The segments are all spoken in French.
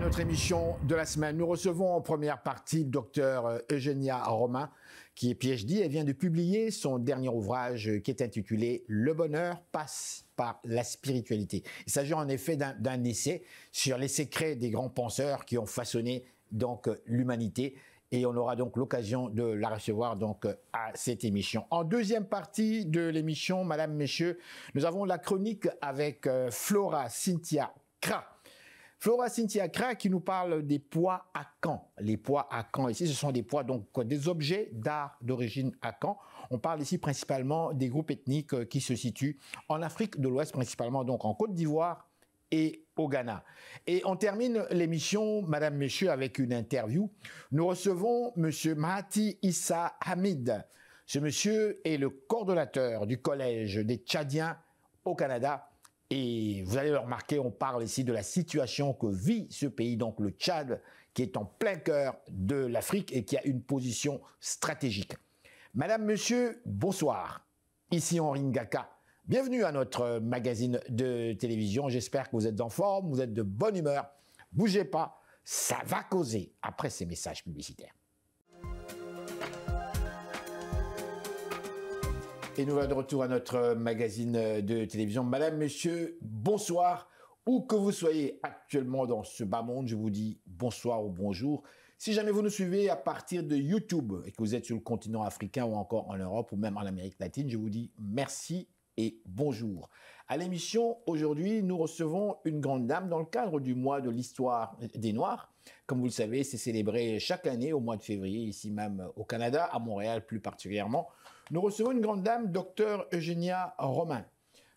notre émission de la semaine. Nous recevons en première partie Dr Eugenia Romain, qui est PhD. Elle vient de publier son dernier ouvrage qui est intitulé « Le bonheur passe par la spiritualité ». Il s'agit en effet d'un essai sur les secrets des grands penseurs qui ont façonné donc l'humanité. Et on aura donc l'occasion de la recevoir donc à cette émission. En deuxième partie de l'émission, Madame, Messieurs, nous avons la chronique avec Flora Cynthia Kra. Flora Cynthia Kra qui nous parle des poids Akan. Les poids Akan ici, ce sont des poids, donc des objets d'art d'origine Akan. On parle ici principalement des groupes ethniques qui se situent en Afrique de l'Ouest, principalement donc en Côte d'Ivoire et au Ghana. Et on termine l'émission, Madame, Messieurs, avec une interview. Nous recevons Monsieur Mahati Issa Hamid. Ce monsieur est le coordonnateur du Collège des Tchadiens au Canada. Et vous allez le remarquer, on parle ici de la situation que vit ce pays, donc le Tchad, qui est en plein cœur de l'Afrique et qui a une position stratégique. Madame, Monsieur, bonsoir. Ici Henri Ngaka. Bienvenue à notre magazine de télévision. J'espère que vous êtes en forme, vous êtes de bonne humeur. Bougez pas, ça va causer après ces messages publicitaires. Et nous voilà de retour à notre magazine de télévision. Madame, Monsieur, bonsoir. Où que vous soyez actuellement dans ce bas monde, je vous dis bonsoir ou bonjour. Si jamais vous nous suivez à partir de YouTube et que vous êtes sur le continent africain ou encore en Europe ou même en Amérique latine, je vous dis merci et bonjour. À l'émission, aujourd'hui, nous recevons une grande dame dans le cadre du mois de l'histoire des Noirs. Comme vous le savez, c'est célébré chaque année au mois de février, ici même au Canada, à Montréal plus particulièrement. Nous recevons une grande dame, Dr Eugenia Romain.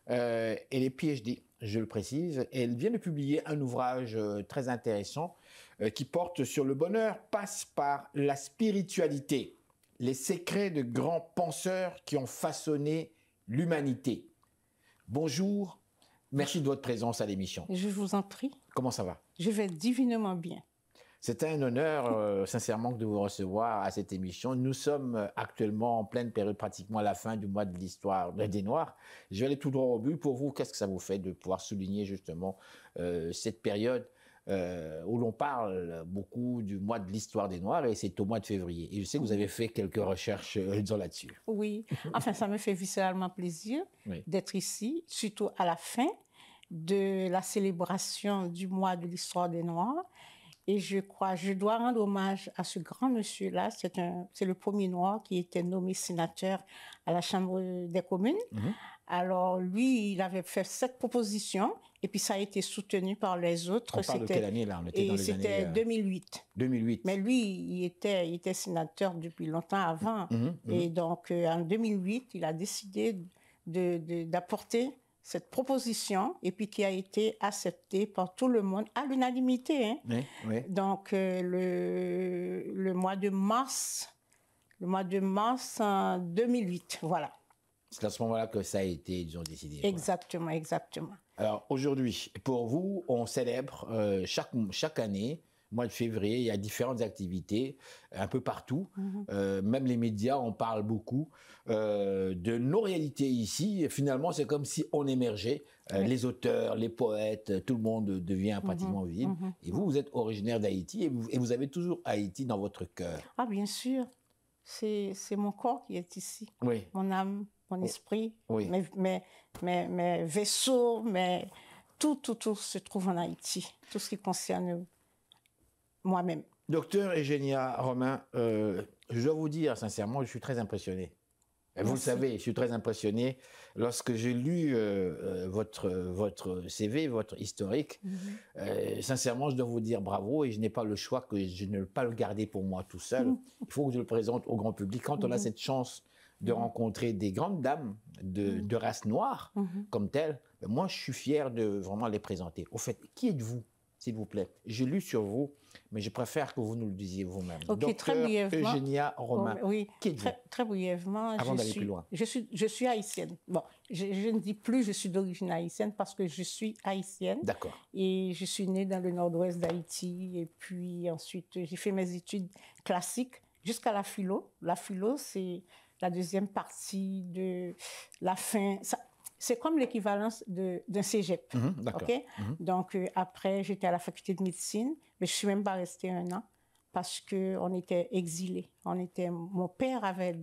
Elle est PhD, je le précise. Elle vient de publier un ouvrage très intéressant qui porte sur le bonheur passe par la spiritualité, les secrets de grands penseurs qui ont façonné l'humanité. Bonjour, merci de votre présence à l'émission. Je vous en prie. Comment ça va? Je vais divinement bien. C'est un honneur, sincèrement, de vous recevoir à cette émission. Nous sommes actuellement en pleine période, pratiquement à la fin du mois de l'histoire des Noirs. Je vais aller tout droit au but. Pour vous, qu'est-ce que ça vous fait de pouvoir souligner justement cette période où l'on parle beaucoup du mois de l'histoire des Noirs, et c'est au mois de février. Et je sais que vous avez fait quelques recherches là-dessus. Oui, enfin ça me fait viscéralement plaisir d'être ici, surtout à la fin de la célébration du mois de l'histoire des Noirs. Et je dois rendre hommage à ce grand monsieur-là. C'est le premier Noir qui était nommé sénateur à la Chambre des communes. Alors, lui, il avait fait cette proposition et puis ça a été soutenu par les autres. On parle de quelle année, là? On était dans les années... C'était 2008. 2008. Mais lui, il était sénateur depuis longtemps avant. Et donc, en 2008, il a décidé d'apporter cette proposition et puis qui a été acceptée par tout le monde à l'unanimité. Hein. Oui. Donc, le mois de mars en 2008, voilà. C'est à ce moment-là que ça a été, disons, décidé. Exactement, voilà. Exactement. Alors, aujourd'hui, pour vous, on célèbre chaque année, mois de février, il y a différentes activités un peu partout. Même les médias en parlent beaucoup de nos réalités ici. Et finalement, c'est comme si on émergeait. Les auteurs, les poètes, tout le monde devient pratiquement visible. Et vous, vous êtes originaire d'Haïti et vous avez toujours Haïti dans votre cœur. Ah, bien sûr. C'est mon corps qui est ici. Oui. Mon âme, mon esprit, oui. mes vaisseaux, tout se trouve en Haïti. Tout ce qui concerne moi-même. Docteur Eugenia Romain, je dois vous dire sincèrement, je suis très impressionné. Vous le savez, je suis très impressionné. Lorsque j'ai lu votre CV, votre historique, sincèrement, je dois vous dire bravo et je n'ai pas le choix que je ne veux pas le garder pour moi tout seul. Il faut que je le présente au grand public. Quand on a cette chance de rencontrer des grandes dames de race noire comme telles, moi, je suis fier de vraiment les présenter. Au fait, qui êtes-vous, s'il vous plaît? J'ai lu sur vous, mais je préfère que vous nous le disiez vous-même. Okay, très brièvement. Eugenia Romain. Oui, très brièvement. Avant d'aller plus loin. Je suis haïtienne. Bon, je ne dis plus je suis d'origine haïtienne parce que je suis haïtienne. D'accord. Et je suis née dans le nord-ouest d'Haïti. Et puis ensuite, j'ai fait mes études classiques jusqu'à la philo. La philo, c'est la deuxième partie de la fin. c'est comme l'équivalence d'un cégep. Okay? Donc, après, j'étais à la faculté de médecine, mais je ne suis même pas restée 1 an parce qu'on était exilés. Mon père avait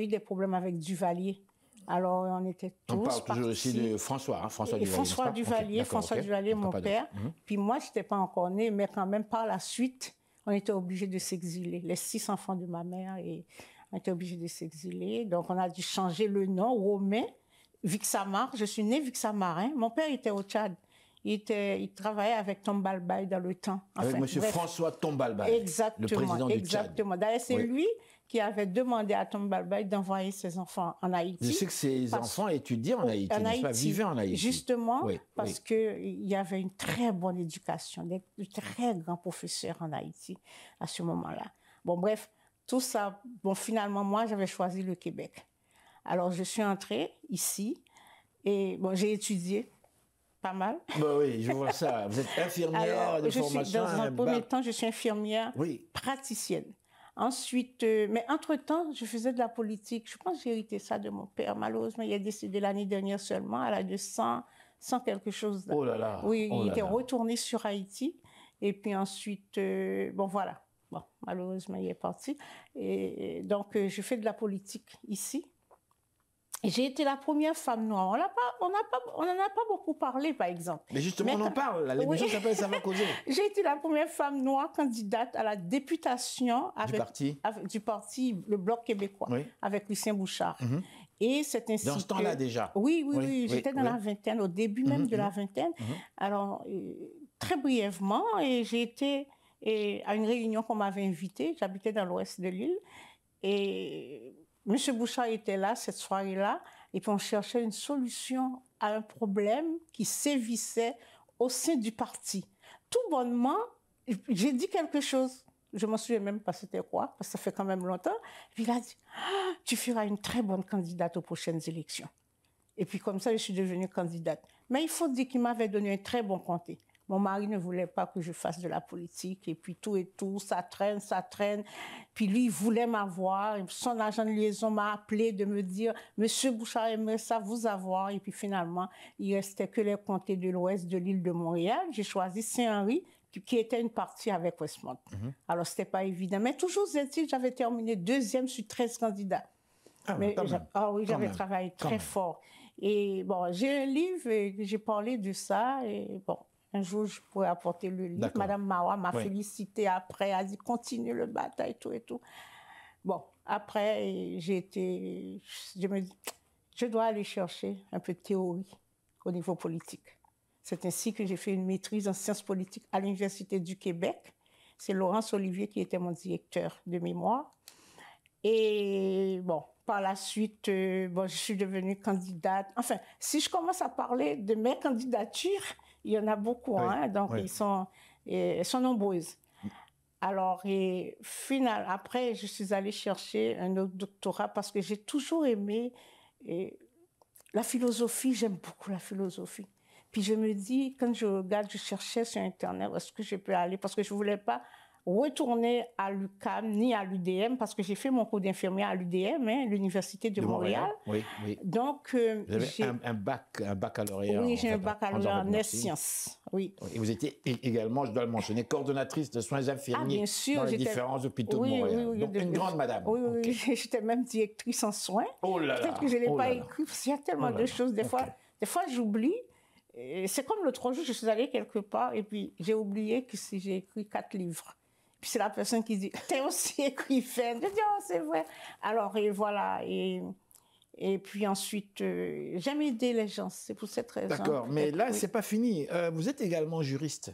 eu des problèmes avec Duvalier. Alors, on était tous partis. On parle toujours aussi de François, hein, François Duvalier. François Duvalier, mon père. Puis moi, je n'étais pas encore née, mais quand même, par la suite, on était obligés de s'exiler. Les 6 enfants de ma mère, on était obligés de s'exiler. Donc, on a dû changer le nom, Romain, Vixamar. Je suis née Vixamar. Hein. Mon père était au Tchad. Il travaillait avec Tombalbaye dans le temps. Enfin, avec M. François Tombalbaye, le président du Tchad. Exactement. D'ailleurs, c'est lui qui avait demandé à Tombalbaye d'envoyer ses enfants en Haïti. Je sais que ses enfants étudiaient en Haïti, n'est-ce pas, vivaient en Haïti. Justement, parce qu'il y avait une très bonne éducation, de très grands professeurs en Haïti à ce moment-là. Bon, bref, tout ça, bon, finalement, moi, j'avais choisi le Québec. Alors, je suis entrée ici et bon, j'ai étudié pas mal. Bah oui, je vois ça. Vous êtes infirmière de formation. Dans un premier temps, je suis infirmière praticienne. Ensuite, mais entre-temps, je faisais de la politique. Je pense que j'ai hérité ça de mon père. Malheureusement, il est décédé l'année dernière seulement, à l'âge de 100 quelque chose. Oh là là. Oui, il était retourné sur Haïti. Et puis ensuite, bon voilà. Bon, malheureusement, il est parti. Et donc, je fais de la politique ici. J'ai été la première femme noire. On n'en a pas beaucoup parlé, par exemple. Mais justement, on en parle. L'émission s'appelle Ça va causer. J'ai été la première femme noire candidate à la députation du parti, le Bloc québécois, avec Lucien Bouchard. Et c'est ainsi dans ce temps-là déjà. Oui. J'étais dans la vingtaine, au début même de la vingtaine. Alors, très brièvement, j'ai été à une réunion qu'on m'avait invitée. J'habitais dans l'ouest de l'île. Et M. Bouchard était là cette soirée-là, et puis on cherchait une solution à un problème qui sévissait au sein du parti. Tout bonnement, j'ai dit quelque chose. Je ne m'en souviens même pas c'était quoi, parce que ça fait quand même longtemps. Puis il a dit, tu feras une très bonne candidate aux prochaines élections. Et puis comme ça, je suis devenue candidate. Mais il faut dire qu'il m'avait donné un très bon comté. Mon mari ne voulait pas que je fasse de la politique, et puis tout et tout, ça traîne. Puis lui, il voulait m'avoir. Son agent de liaison m'a appelé de me dire « Monsieur Bouchard aimerait ça vous avoir ». Et puis finalement, il restait que les comtés de l'ouest de l'île de Montréal. J'ai choisi Saint-Henri, qui était une partie avec Westmount. Alors, ce n'était pas évident. Mais toujours est-il, j'avais terminé 2e sur 13 candidats. J'avais travaillé très fort. Et bon, j'ai un livre, et j'ai parlé de ça, et bon, un jour, je pourrais apporter le livre. Madame Mawa m'a félicité après, a dit continue le bataille, tout et tout. Bon, après, je me dis, je dois aller chercher un peu de théorie au niveau politique. C'est ainsi que j'ai fait une maîtrise en sciences politiques à l'Université du Québec. C'est Laurence Olivier qui était mon directeur de mémoire. Et bon, par la suite, je suis devenue candidate. Enfin, si je commence à parler de mes candidatures, il y en a beaucoup, donc elles sont nombreuses. Alors, après, je suis allée chercher un autre doctorat parce que j'ai toujours aimé la philosophie. J'aime beaucoup la philosophie. Puis je me dis, quand je regarde, je cherchais sur Internet où est-ce que je peux aller parce que je ne voulais pas retourner à l'UQAM ni à l'UDM parce que j'ai fait mon cours d'infirmière à l'UDM, l'Université de Montréal. Oui. Donc, vous avez un baccalauréat. Oui, j'ai un baccalauréat en sciences. Oui. Et vous étiez également, je dois le mentionner, coordonnatrice de soins infirmiers bien sûr, dans les différents hôpitaux de Montréal. Oui, donc une grande madame. Oui, j'étais même directrice en soins. Oh là là. Peut-être que je ne l'ai pas écrit parce qu'il y a tellement de choses. Des fois, j'oublie. C'est comme l'autre jour, je suis allée quelque part et puis j'ai oublié que si j'ai écrit 4 livres. Puis c'est la personne qui dit « T'es aussi écrivaine ». Je dis « Oh, c'est vrai ». Alors, et voilà. Et puis ensuite, j'aime aider les gens. C'est pour cette raison. D'accord, mais là, c'est pas fini. Vous êtes également juriste.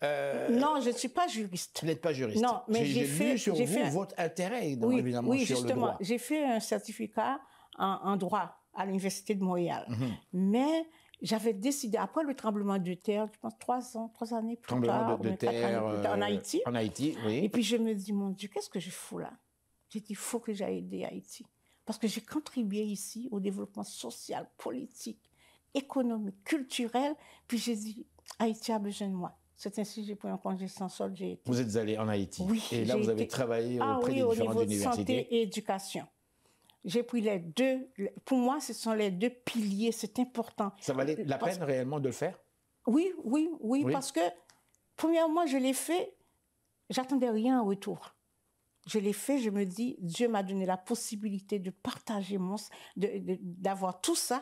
Non, je ne suis pas juriste. Vous n'êtes pas juriste. Non, mais j'ai lu sur vous votre intérêt, évidemment, oui, sur justement, le droit. J'ai fait un certificat en droit à l'Université de Montréal. Mais j'avais décidé, après le tremblement de terre, je pense 3 années plus tard, tremblement de terre en Haïti. En Haïti, oui. Et puis je me dis, mon Dieu, qu'est-ce que je fous là? J'ai dit, il faut que j'aille aider Haïti. Parce que j'ai contribué ici au développement social, politique, économique, culturel. Puis j'ai dit, Haïti a besoin de moi. C'est ainsi que j'ai pris un congé sans solde. Vous êtes allé en Haïti. Oui. Et là, vous avez travaillé auprès des différentes universités. Au niveau de santé et éducation. j'ai pris les deux. Pour moi, ce sont les deux piliers. C'est important. Ça valait la peine réellement de le faire? Oui, parce que, premièrement, je l'ai fait, j'attendais rien en retour. Je l'ai fait, je me dis, Dieu m'a donné la possibilité de partager d'avoir tout ça.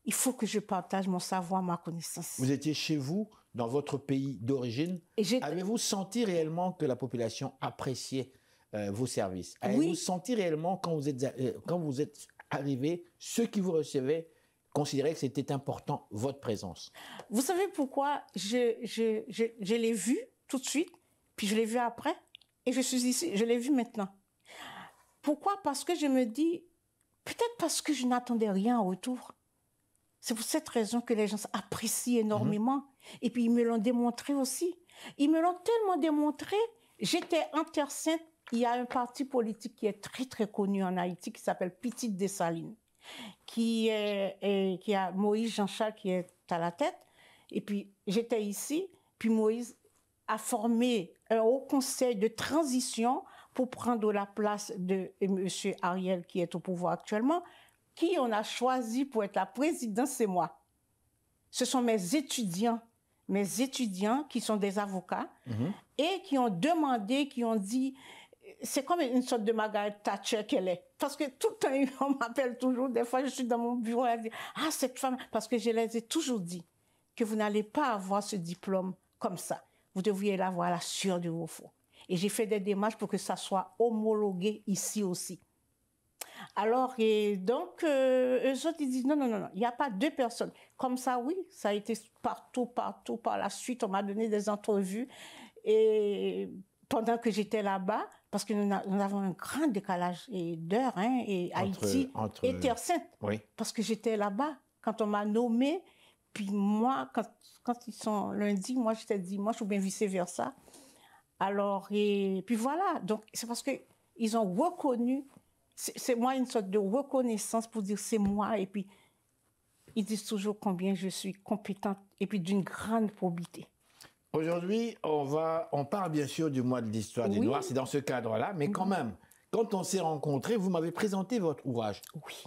Il faut que je partage mon savoir, ma connaissance. Vous étiez chez vous, dans votre pays d'origine. Avez-vous senti réellement que la population appréciait vos services? Avez-vous senti réellement, quand vous êtes arrivé, ceux qui vous recevaient considéraient que c'était important, votre présence? Vous savez pourquoi je l'ai vu tout de suite, puis je l'ai vu après, et je suis ici, je l'ai vu maintenant. Pourquoi? Parce que je me dis, peut-être parce que je n'attendais rien en retour. C'est pour cette raison que les gens apprécient énormément. Et puis, ils me l'ont démontré aussi. Ils me l'ont tellement démontré. J'étais en Terre Sainte. Il y a un parti politique qui est très, très connu en Haïti qui s'appelle Petite Dessalines, qui a Moïse Jean-Charles qui est à la tête. Et puis, j'étais ici. Puis, Moïse a formé un haut conseil de transition pour prendre la place de M. Ariel, qui est au pouvoir actuellement. Qui on a choisi pour être la présidente, c'est moi. Ce sont mes étudiants qui sont des avocats et qui ont demandé, qui ont dit, c'est comme une sorte de Margaret Thatcher qu'elle est. Parce que tout le temps, on m'appelle toujours, des fois je suis dans mon bureau, elle dit, ah, cette femme, parce que je les ai toujours dit que vous n'allez pas avoir ce diplôme comme ça. Vous devriez l'avoir à la sueur de vos fronts. Et j'ai fait des démarches pour que ça soit homologué ici aussi. Alors, et donc, eux autres, ils disent, non, il n'y a pas deux personnes. Comme ça, oui, ça a été partout, par la suite, on m'a donné des entrevues. Et pendant que j'étais là-bas, parce que nous avons un grand décalage d'heures, et Haïti et Terre Sainte. Oui. Parce que j'étais là-bas, quand on m'a nommé, puis moi, quand ils sont lundi, moi, j'étais dimanche ou bien vice-versa. Alors, et puis voilà, donc c'est parce qu'ils ont reconnu. C'est moi une sorte de reconnaissance pour dire c'est moi. Et puis, ils disent toujours combien je suis compétente et puis d'une grande probité. Aujourd'hui, on parle bien sûr du mois de l'histoire des Noirs, c'est dans ce cadre-là, mais quand même, quand on s'est rencontrés, vous m'avez présenté votre ouvrage. Oui.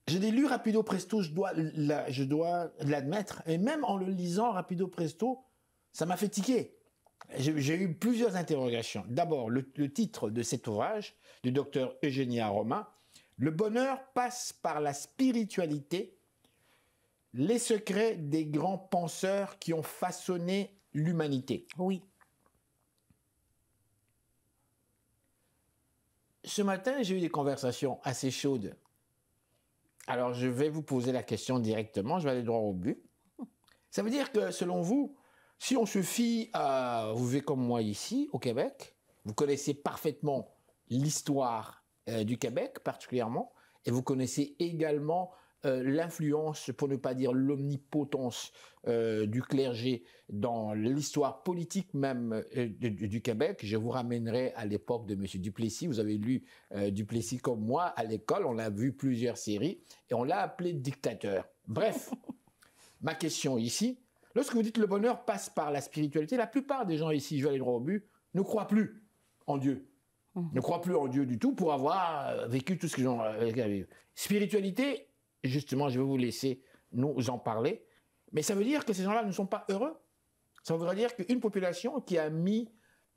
Je l'ai lu rapido presto, je dois l'admettre, et même en le lisant rapido presto, ça m'a fait tiquer. J'ai eu plusieurs interrogations. D'abord, le titre de cet ouvrage du docteur Eugenia Romain, « Le bonheur passe par la spiritualité, les secrets des grands penseurs qui ont façonné l'humanité ». Oui. Ce matin, j'ai eu des conversations assez chaudes. Alors, je vais vous poser la question directement, je vais aller droit au but. Ça veut dire que, selon vous, si on se fie à, vous vivez comme moi ici, au Québec, vous connaissez parfaitement l'histoire du Québec particulièrement, et vous connaissez également l'influence, pour ne pas dire l'omnipotence du clergé dans l'histoire politique même du Québec. Je vous ramènerai à l'époque de M. Duplessis. Vous avez lu Duplessis comme moi à l'école, on a vu plusieurs séries, et on l'a appelé dictateur. Bref, ma question ici, lorsque vous dites le bonheur passe par la spiritualité, la plupart des gens ici, je vais aller droit au but, ne croient plus en Dieu. Ne croient plus en Dieu du tout pour avoir vécu tout ce qu'ils ont vécu. Spiritualité, justement, je vais vous laisser nous en parler, mais ça veut dire que ces gens-là ne sont pas heureux. Ça voudrait dire qu'une population qui a mis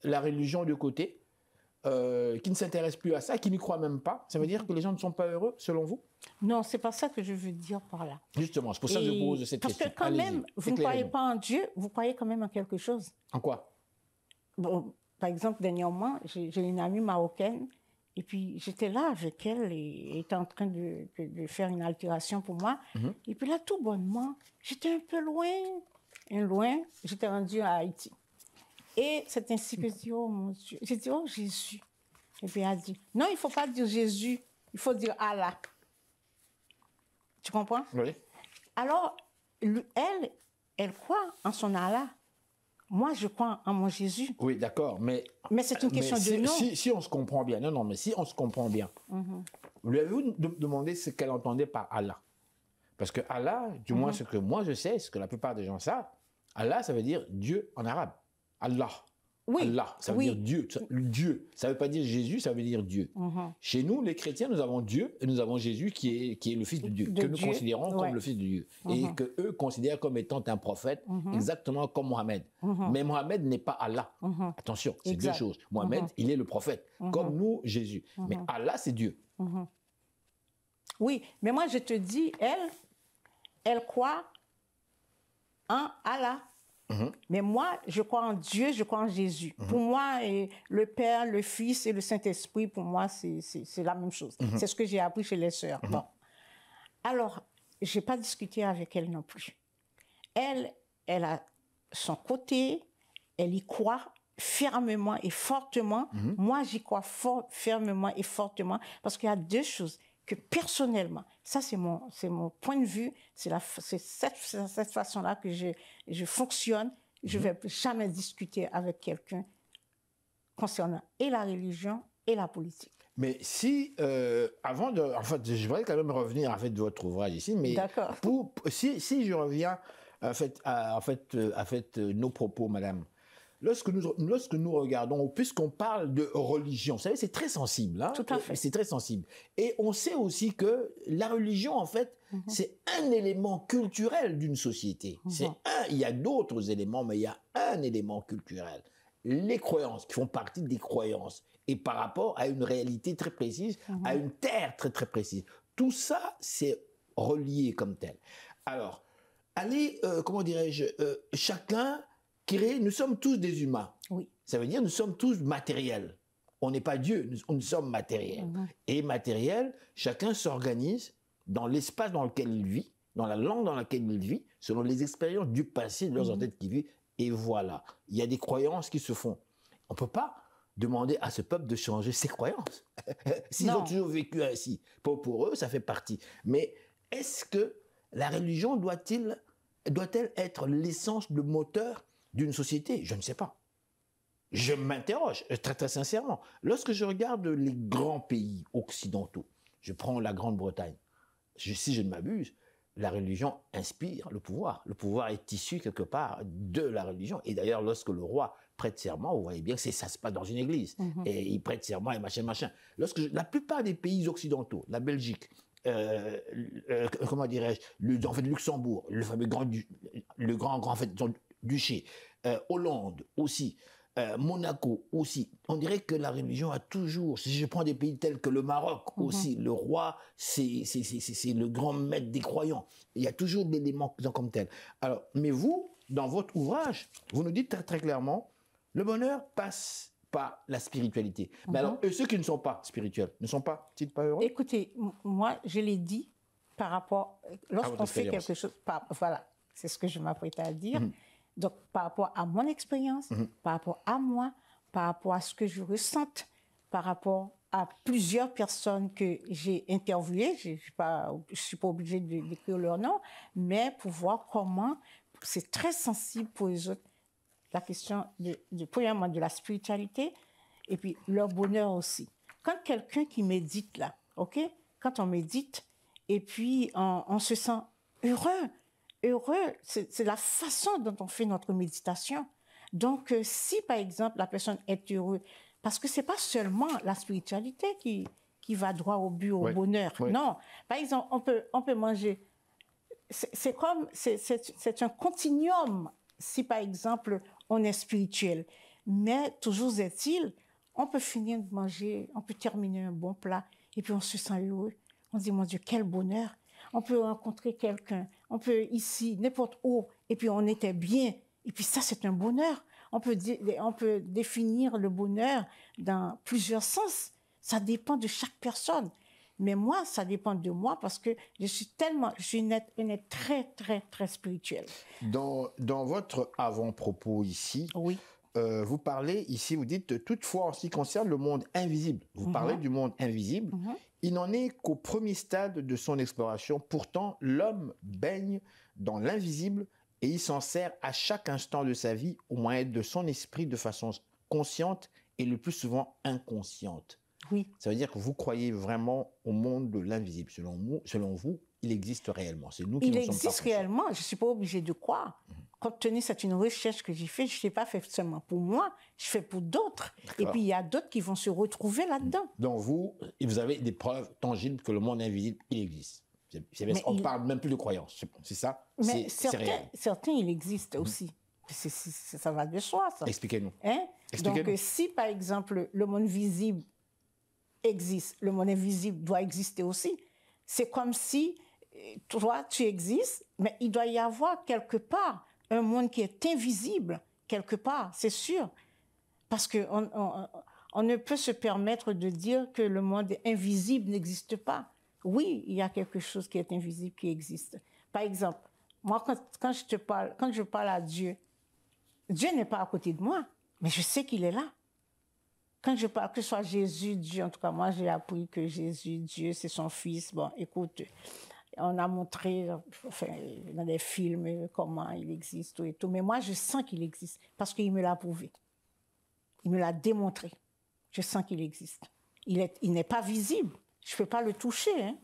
la religion de côté, qui ne s'intéresse plus à ça, qui n'y croit même pas, ça veut dire que les gens ne sont pas heureux, selon vous? Non, c'est pas ça que je veux dire par là. Justement, c'est pour ça que je pose cette question. Parce que quand même, vous ne croyez pas en Dieu, vous croyez quand même en quelque chose. En quoi? Bon, par exemple, dernièrement, j'ai une amie marocaine, et puis j'étais là avec elle, et elle était en train de faire une altération pour moi. Et puis là, tout bonnement, j'étais un peu loin, j'étais rendue à Haïti. Et c'est ainsi que je dis, oh mon Dieu, j'ai dit, oh Jésus. Et puis elle a dit, non, il ne faut pas dire Jésus, il faut dire Allah. Tu comprends? Oui. Alors, elle croit en son Allah. Moi, je crois en mon Jésus. Oui, d'accord, mais c'est une question de nom. Si on se comprend bien, non, mais si on se comprend bien, lui avez-vous demandé ce qu'elle entendait par Allah? Parce que Allah, du moins ce que moi je sais, ce que la plupart des gens savent, Allah, ça veut dire Dieu en arabe. Allah. Oui. Allah, ça veut dire Dieu. Dieu, ça ne veut pas dire Jésus, ça veut dire Dieu. Chez nous, les chrétiens, nous avons Dieu et nous avons Jésus qui est le Fils de Dieu, que nous considérons comme le Fils de Dieu. Et qu'eux considèrent comme étant un prophète, exactement comme Mohamed. Mais Mohamed n'est pas Allah. Attention, c'est deux choses. Mohamed, il est le prophète, comme nous, Jésus. Mais Allah, c'est Dieu. Oui, mais moi, je te dis, elle croit en Allah. Mais moi, je crois en Dieu, je crois en Jésus. Pour moi, le Père, le Fils et le Saint-Esprit, pour moi, c'est la même chose. C'est ce que j'ai appris chez les sœurs. Bon. Alors, je n'ai pas discuté avec elle non plus. Elle a son côté, elle y croit fermement et fortement. Moi, j'y crois fermement et fortement parce qu'il y a deux choses que personnellement, ça c'est mon point de vue, c'est cette façon-là que je fonctionne. Je ne vais jamais discuter avec quelqu'un concernant et la religion et la politique. Mais si, en fait, je voudrais quand même revenir à votre ouvrage ici, mais si je reviens en fait, nos propos, madame, lorsque nous regardons, puisqu'on parle de religion, vous savez, c'est très sensible. Hein? Tout à fait. C'est très sensible. Et on sait aussi que la religion, en fait, c'est un élément culturel d'une société. Il y a d'autres éléments, mais il y a un élément culturel. Les croyances, qui font partie des croyances, et par rapport à une réalité très précise, à une terre très, très précise. Tout ça, c'est relié comme tel. Alors, allez, comment dirais-je, chacun... nous sommes tous des humains. Oui. Ça veut dire nous sommes tous matériels. On n'est pas Dieu, nous sommes matériels. Et matériel, chacun s'organise dans l'espace dans lequel il vit, dans la langue dans laquelle il vit, selon les expériences du passé, de leurs ancêtres qui vivent. Et voilà, il y a des croyances qui se font. On ne peut pas demander à ce peuple de changer ses croyances. S'ils ont toujours vécu ainsi, pour eux, ça fait partie. Mais est-ce que la religion doit-elle être l'essence, le moteur d'une société? Je ne sais pas. Je m'interroge très très sincèrement. Lorsque je regarde les grands pays occidentaux, je prends la Grande-Bretagne, si je ne m'abuse, la religion inspire le pouvoir. Le pouvoir est issu quelque part de la religion. Et d'ailleurs, lorsque le roi prête serment, vous voyez bien que ça se passe dans une église. Et il prête serment et machin. La plupart des pays occidentaux, la Belgique, comment dirais-je, en fait, Luxembourg, le fameux grand en fait, duché, Hollande aussi, Monaco aussi. On dirait que la religion a toujours, si je prends des pays tels que le Maroc aussi, le roi, c'est le grand maître des croyants. Il y a toujours des éléments comme tels. Alors, mais vous, dans votre ouvrage, vous nous dites très, très clairement, le bonheur passe par la spiritualité. Mais alors, ceux qui ne sont pas spirituels, ne sont pas-ils pas heureux? Écoutez, moi, je l'ai dit par rapport, lorsqu'on fait quelque chose, voilà, c'est ce que je m'apprête à dire. Donc, par rapport à mon expérience, par rapport à moi, par rapport à ce que je ressente, par rapport à plusieurs personnes que j'ai interviewées, je ne suis pas obligée d'écrire leur nom, mais pour voir comment c'est très sensible pour les autres, la question premièrement de la spiritualité et puis leur bonheur aussi. Quand quelqu'un qui médite là, ok, quand on médite et puis on se sent heureux, c'est la façon dont on fait notre méditation. Donc, si par exemple la personne est heureuse, parce que c'est pas seulement la spiritualité qui va droit au but, au bonheur. Non, par exemple, on peut manger. C'est un continuum. Si par exemple on est spirituel, mais toujours est-il, on peut finir de manger, on peut terminer un bon plat et puis on se sent heureux. On se dit mon Dieu, quel bonheur. On peut rencontrer quelqu'un, on peut ici, n'importe où, et puis on était bien. Et puis ça, c'est un bonheur. On peut définir le bonheur dans plusieurs sens. Ça dépend de chaque personne. Mais moi, ça dépend de moi parce que je suis une être très, très, très spirituelle. Dans votre avant-propos ici, vous parlez ici, vous dites, toutefois, en ce qui concerne le monde invisible, vous parlez du monde invisible, il n'en est qu'au premier stade de son exploration. Pourtant, l'homme baigne dans l'invisible et il s'en sert à chaque instant de sa vie au moyen de son esprit de façon consciente et le plus souvent inconsciente. Oui. Ça veut dire que vous croyez vraiment au monde de l'invisible. Selon vous, il existe réellement. C'est nous qui il existe réellement. Je ne suis pas obligée de croire. compte tenu, c'est une recherche que j'ai faite, je ne l'ai pas fait seulement pour moi, je fais pour d'autres. Et puis, il y a d'autres qui vont se retrouver là-dedans. Donc, vous avez des preuves tangibles que le monde invisible, il existe. On ne parle même plus de croyance, c'est ça? Mais certains, il existe aussi. Ça va de soi, ça. Expliquez-nous. Hein? Donc, si, par exemple, le monde visible existe, le monde invisible doit exister aussi, c'est comme si toi, tu existes, mais il doit y avoir quelque part un monde qui est invisible, quelque part, c'est sûr. Parce qu'on ne peut se permettre de dire que le monde invisible n'existe pas. Oui, il y a quelque chose qui est invisible qui existe. Par exemple, moi, quand je parle à Dieu, Dieu n'est pas à côté de moi, mais je sais qu'il est là. Quand je parle, que ce soit Jésus, Dieu, en tout cas, moi, j'ai appris que Jésus, Dieu, c'est son Fils. Bon, écoute, on a montré dans des films comment il existe et tout, mais moi, je sens qu'il existe parce qu'il me l'a prouvé. Il me l'a démontré. Je sens qu'il existe. Il n'est pas visible. Je ne peux pas le toucher. Hein.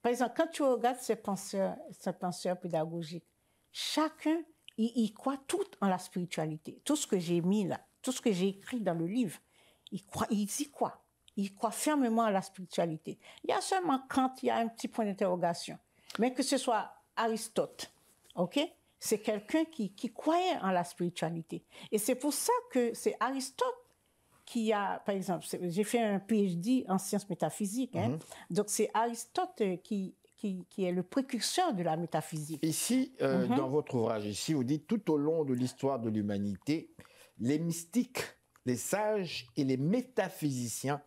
Par exemple, quand tu regardes ces penseurs pédagogiques, chacun, il croit tout en la spiritualité. Tout ce que j'ai mis là, tout ce que j'ai écrit dans le livre, ils y croient. Ils croient fermement à la spiritualité. Il y a seulement Kant, il y a un petit point d'interrogation. Mais que ce soit Aristote, ok, c'est quelqu'un qui croyait en la spiritualité. Et c'est pour ça que c'est Aristote qui a, par exemple, j'ai fait un PhD en sciences métaphysiques. Hein, donc c'est Aristote qui est le précurseur de la métaphysique. Ici, dans votre ouvrage, ici, vous dites, tout au long de l'histoire de l'humanité, les mystiques, les sages et les métaphysiciens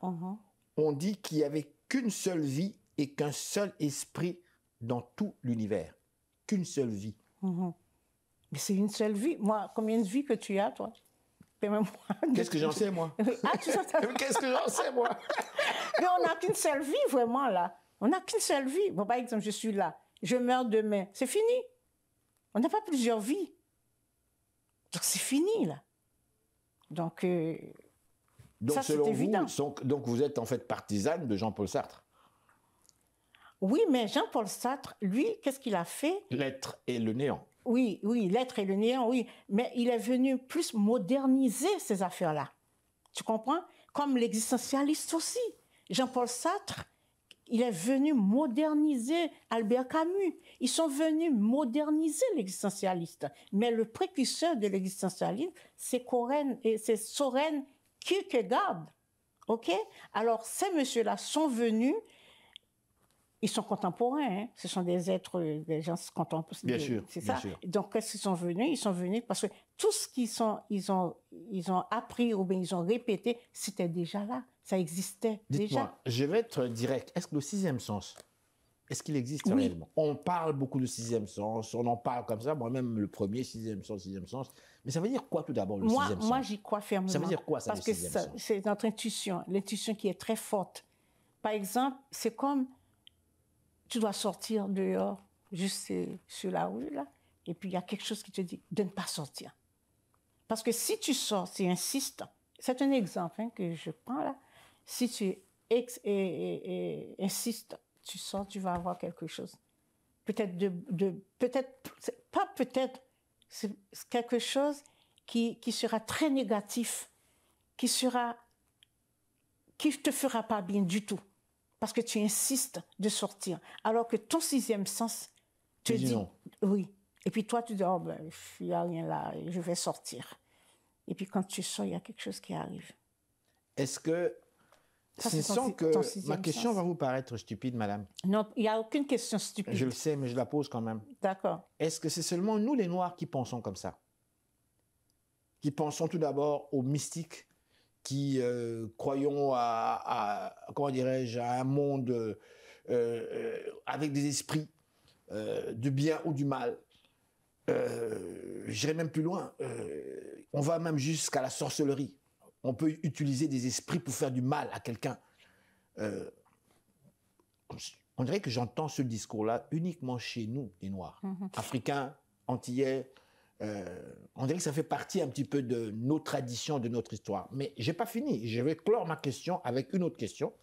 ont dit qu'il n'y avait qu'une seule vie et qu'un seul esprit dans tout l'univers. Qu'une seule vie. Mais c'est une seule vie. Moi, combien de vies que tu as, toi? Qu'est-ce que j'en sais, moi? Qu'est-ce que j'en sais, moi? Mais on n'a qu'une seule vie, vraiment, là. On n'a qu'une seule vie. Bon, par exemple, je suis là. Je meurs demain. C'est fini. On n'a pas plusieurs vies. Donc, c'est fini, là. Donc ça, c'est évident. Donc, vous êtes en fait partisane de Jean-Paul Sartre. Oui, mais Jean-Paul Sartre, lui, qu'est-ce qu'il a fait? L'être et le néant. Oui, l'être et le néant, oui. Mais il est venu plus moderniser ces affaires-là. Tu comprends? Comme l'existentialiste aussi. Jean-Paul Sartre, il est venu moderniser Albert Camus. Ils sont venus moderniser l'existentialiste. Mais le précurseur de l'existentialisme, c'est Søren Kierkegaard. OK? Alors, ces messieurs-là sont venus, ils sont contemporains, hein? Ce sont des êtres, des gens contemporains. Bien sûr. C'est ça. Sûr. Donc, qu'est-ce qu'ils sont venus? Ils sont venus parce que tout ce ils ont appris ou bien ils ont répété, c'était déjà là. Ça existait déjà. Je vais être direct. Est-ce que le sixième sens, est-ce qu'il existe réellement? On parle beaucoup de sixième sens, on en parle comme ça. Moi-même, le premier, sixième sens. Mais ça veut dire quoi tout d'abord, le sixième sens? Moi, j'y crois fermement. Ça veut dire quoi, ça, parce que c'est notre intuition, l'intuition qui est très forte. Par exemple, c'est comme tu dois sortir dehors, juste sur la rue, là, et puis il y a quelque chose qui te dit de ne pas sortir. Parce que si tu sors, tu insistes, c'est un exemple que je prends là, si tu insistes, tu sors, tu vas avoir quelque chose. C'est quelque chose qui sera très négatif, qui te fera pas bien du tout. Parce que tu insistes de sortir. Alors que ton sixième sens te dit non. Oui. Et puis toi, tu dis, oh ben, il n'y a rien là, je vais sortir. Et puis quand tu sors, il y a quelque chose qui arrive. Est-ce que... ma question va vous paraître stupide, madame. Non, il n'y a aucune question stupide. Je le sais, mais je la pose quand même. D'accord. Est-ce que c'est seulement nous, les Noirs, qui pensons comme ça? Qui pensons tout d'abord aux mystiques, qui croyons comment dirais-je, à un monde avec des esprits du bien ou du mal. J'irai même plus loin. On va même jusqu'à la sorcellerie. On peut utiliser des esprits pour faire du mal à quelqu'un. On dirait que j'entends ce discours-là uniquement chez nous, les Noirs, Africains, Antillais. On dirait que ça fait partie un petit peu de nos traditions, de notre histoire. Mais je n'ai pas fini. Je vais clore ma question avec une autre question.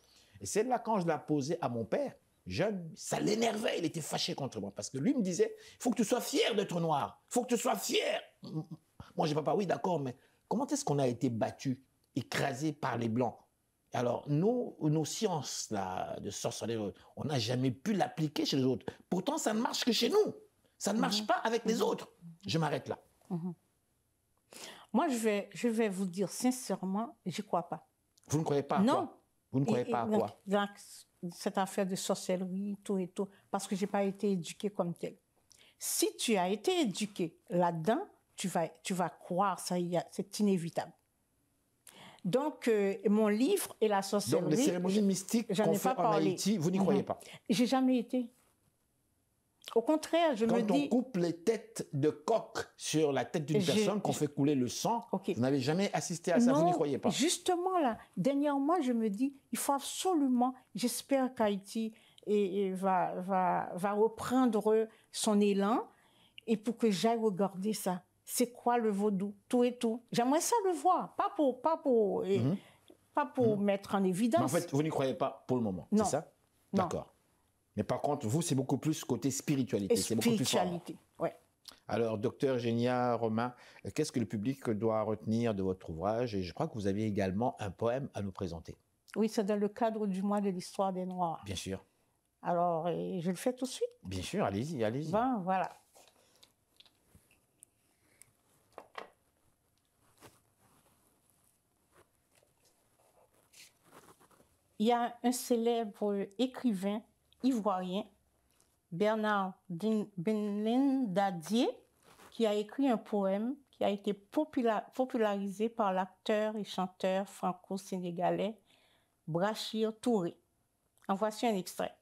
Et celle-là, quand je l'ai posée à mon père, jeune, ça l'énervait, il était fâché contre moi. Parce que lui me disait, il faut que tu sois fier d'être noir. Il faut que tu sois fier. Moi, je dis, papa, oui, d'accord, mais comment est-ce qu'on a été battu, écrasé par les Blancs? Alors, nos sciences là, de sorcellerie, on n'a jamais pu l'appliquer chez les autres. Pourtant, ça ne marche que chez nous. Ça ne marche pas avec les autres. Je m'arrête là. Moi, je vais vous dire sincèrement, je n'y crois pas. Vous ne croyez pas à quoi? Vous ne croyez pas à quoi? Dans cette affaire de sorcellerie, tout et tout, parce que je n'ai pas été éduquée comme telle. Si tu as été éduqué là-dedans, tu vas croire, ça, c'est inévitable. Donc, mon livre et la sorcellerie... Donc, les cérémonies mystiques qu'on fait en Haïti, vous n'y croyez pas? J'ai jamais été. Au contraire, je me dis... Quand on coupe les têtes de coq sur la tête d'une personne, qu'on fait couler le sang, vous n'avez jamais assisté à ça, vous n'y croyez pas? Justement, là, dernièrement, je me dis, il faut absolument... J'espère qu'Haïti va reprendre son élan et pour que j'aille regarder ça. C'est quoi le vaudou? Tout et tout. J'aimerais ça le voir, pas pour mettre en évidence. Mais en fait, vous n'y croyez pas pour le moment, c'est ça? D'accord. Mais par contre, vous, c'est beaucoup plus côté spiritualité. C'est beaucoup plus fort. Spiritualité, oui. Alors, docteur Eugénia Romain, qu'est-ce que le public doit retenir de votre ouvrage? Et je crois que vous avez également un poème à nous présenter. Oui, c'est dans le cadre du mois de l'histoire des Noirs. Bien sûr. Alors, je le fais tout de suite? Bien sûr, allez-y, allez-y. Ben, voilà. Il y a un célèbre écrivain ivoirien, Bernard Benlin-Dadier, qui a écrit un poème qui a été popularisé par l'acteur et chanteur franco-sénégalais Brachir Touré. En voici un extrait.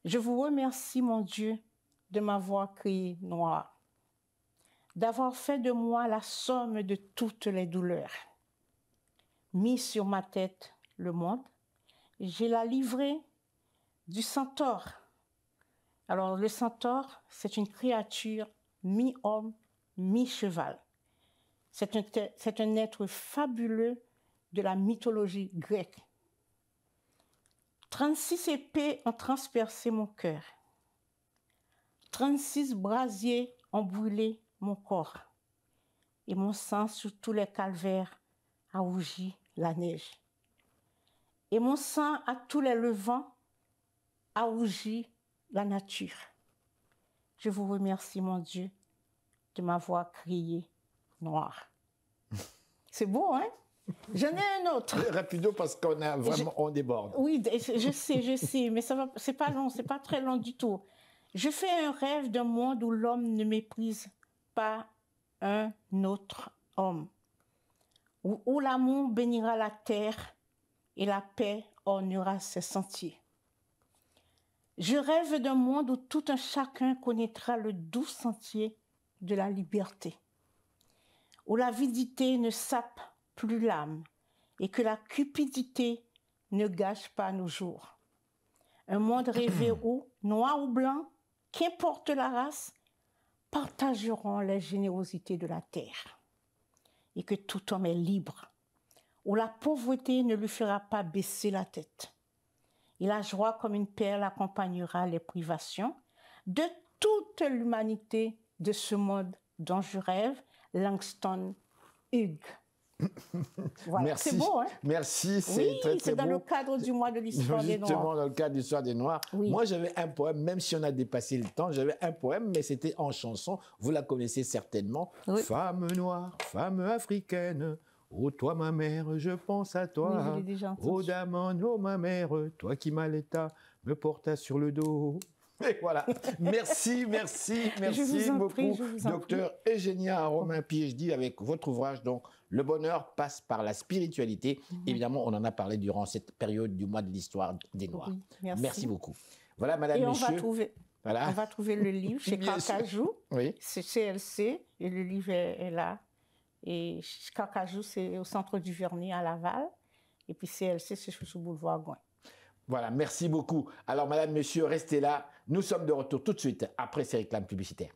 Je vous remercie, mon Dieu, de m'avoir créé noir, d'avoir fait de moi la somme de toutes les douleurs. Mis sur ma tête le monde, j'ai la livrée du centaure. Alors, le centaure, c'est une créature mi-homme, mi-cheval. C'est un être fabuleux de la mythologie grecque. 36 épées ont transpercé mon cœur. 36 brasiers ont brûlé mon corps. Et mon sang sur tous les calvaires a rougi la neige. Et mon sang à tous les levants a rougi la nature. Je vous remercie, mon Dieu, de m'avoir créé noir. C'est beau, hein? J'en ai un autre. Rapido, parce qu'on a vraiment, on déborde. Oui, je sais, mais c'est pas long, c'est pas très long du tout. Je fais un rêve d'un monde où l'homme ne méprise pas un autre homme, où l'amour bénira la terre et la paix ornera ses sentiers. Je rêve d'un monde où tout un chacun connaîtra le doux sentier de la liberté, où l'avidité ne sape plus l'âme et que la cupidité ne gâche pas nos jours. Un monde rêvé où, noir ou blanc, qu'importe la race, partageront les générosités de la terre et que tout homme est libre, où la pauvreté ne lui fera pas baisser la tête. Et la joie comme une perle accompagnera les privations de toute l'humanité de ce monde dont je rêve, Langston Hughes. Voilà. Merci. C'est beau, hein? Merci, c'est oui, très, très beau. C'est dans le cadre du mois de l'histoire des Noirs. Justement, dans le cadre de l'histoire des Noirs. Oui. Moi, j'avais un poème, même si on a dépassé le temps, j'avais un poème, mais c'était en chanson. Vous la connaissez certainement. Oui. Femme noire, femme africaine, oh toi ma mère, je pense à toi. Oui, je l'ai déjà entendu. Oh Damon, oh ma mère, toi qui m'allaitas, me portas sur le dos. Et voilà. Merci beaucoup, docteur Eugénia Romain, PhD, avec votre ouvrage, donc, Le bonheur passe par la spiritualité. Évidemment, on en a parlé durant cette période du mois de l'histoire des Noirs. Oui, merci beaucoup. Voilà, madame, monsieur. On va trouver le livre chez Carcajou. Oui. C'est CLC, et le livre est là. Et Carcajou, c'est au centre du Vernet à Laval. Et puis CLC, c'est sur Boulevard Gouin. Voilà, merci beaucoup. Alors, madame, monsieur, restez là. Nous sommes de retour tout de suite après ces réclames publicitaires.